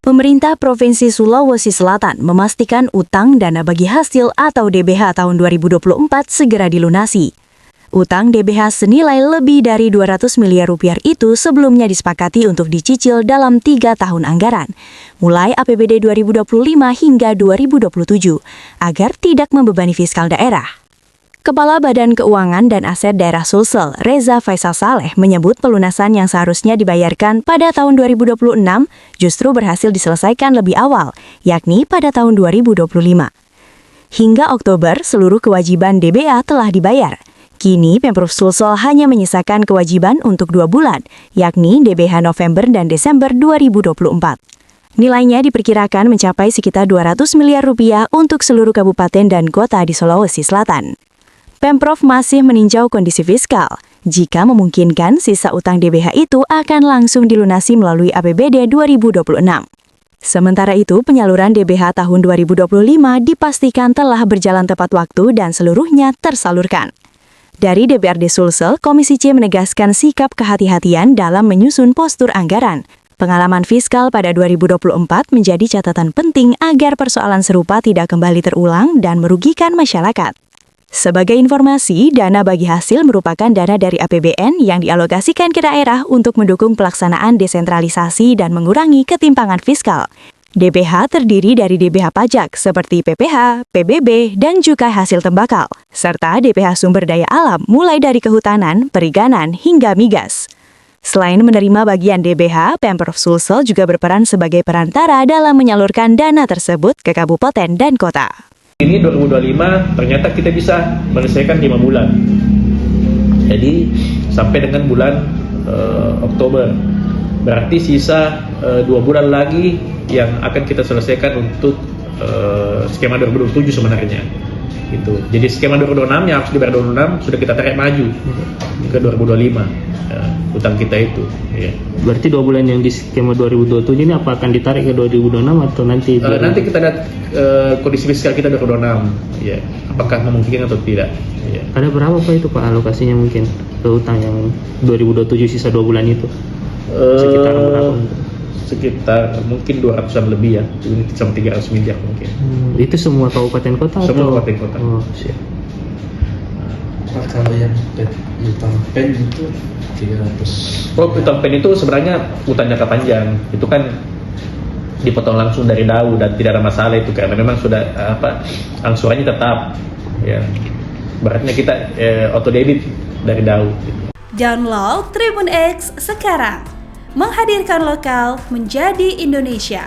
Pemerintah Provinsi Sulawesi Selatan memastikan utang dana bagi hasil atau DBH tahun 2024 segera dilunasi. Utang DBH senilai lebih dari 200 miliar rupiah itu sebelumnya disepakati untuk dicicil dalam 3 tahun anggaran, mulai APBD 2025 hingga 2027, agar tidak membebani fiskal daerah. Kepala Badan Keuangan dan Aset Daerah Sulsel, Reza Faisal Saleh, menyebut pelunasan yang seharusnya dibayarkan pada tahun 2026 justru berhasil diselesaikan lebih awal, yakni pada tahun 2025. Hingga Oktober, seluruh kewajiban DBA telah dibayar. Kini, Pemprov Sulsel hanya menyisakan kewajiban untuk 2 bulan, yakni DBH November dan Desember 2024. Nilainya diperkirakan mencapai sekitar 200 miliar rupiah untuk seluruh kabupaten dan kota di Sulawesi Selatan. Pemprov masih meninjau kondisi fiskal. Jika memungkinkan, sisa utang DBH itu akan langsung dilunasi melalui APBD 2026. Sementara itu, penyaluran DBH tahun 2025 dipastikan telah berjalan tepat waktu dan seluruhnya tersalurkan. Dari DPRD Sulsel, Komisi C menegaskan sikap kehati-hatian dalam menyusun postur anggaran. Pengalaman fiskal pada 2024 menjadi catatan penting agar persoalan serupa tidak kembali terulang dan merugikan masyarakat. Sebagai informasi, dana bagi hasil merupakan dana dari APBN yang dialokasikan ke daerah untuk mendukung pelaksanaan desentralisasi dan mengurangi ketimpangan fiskal. DBH terdiri dari DBH pajak seperti PPH, PBB, dan juga hasil tembakau, serta DBH sumber daya alam mulai dari kehutanan, perikanan, hingga migas. Selain menerima bagian DBH, Pemprov Sulsel juga berperan sebagai perantara dalam menyalurkan dana tersebut ke kabupaten dan kota. Ini 2025 ternyata kita bisa menyelesaikan 5 bulan. Jadi sampai dengan bulan Oktober. Berarti sisa 2 bulan lagi yang akan kita selesaikan untuk skema 2027 sebenarnya. Gitu. Jadi skema 2026 yang harus dibayar 2026 sudah kita tarik maju ke 2025 utang kita itu. Ya. Berarti 2 bulan yang di skema 2027 ini apa akan ditarik ke 2026 atau nanti? Nanti kita lihat kondisi fiskal kita 2026. Ya. Apakah memungkinkan atau tidak? Ya. Ada berapa Pak itu Pak alokasinya mungkin ke utang yang 2027 sisa 2 bulan itu? Sekitar berapa? Sekitar mungkin 200-an lebih ya, sama 300 miliar mungkin. Itu semua kabupaten kota? Semua atau? kabupaten kota. Oh, siap. Kalau yang utang pen itu 300. Oh, utang pen itu sebenarnya utang jangka panjang. Itu kan dipotong langsung dari DAU dan tidak ada masalah itu karena memang sudah angsurannya tetap. Ya. Beratnya kita auto debit dari DAU. Download Tribun X sekarang. Menghadirkan lokal menjadi Indonesia.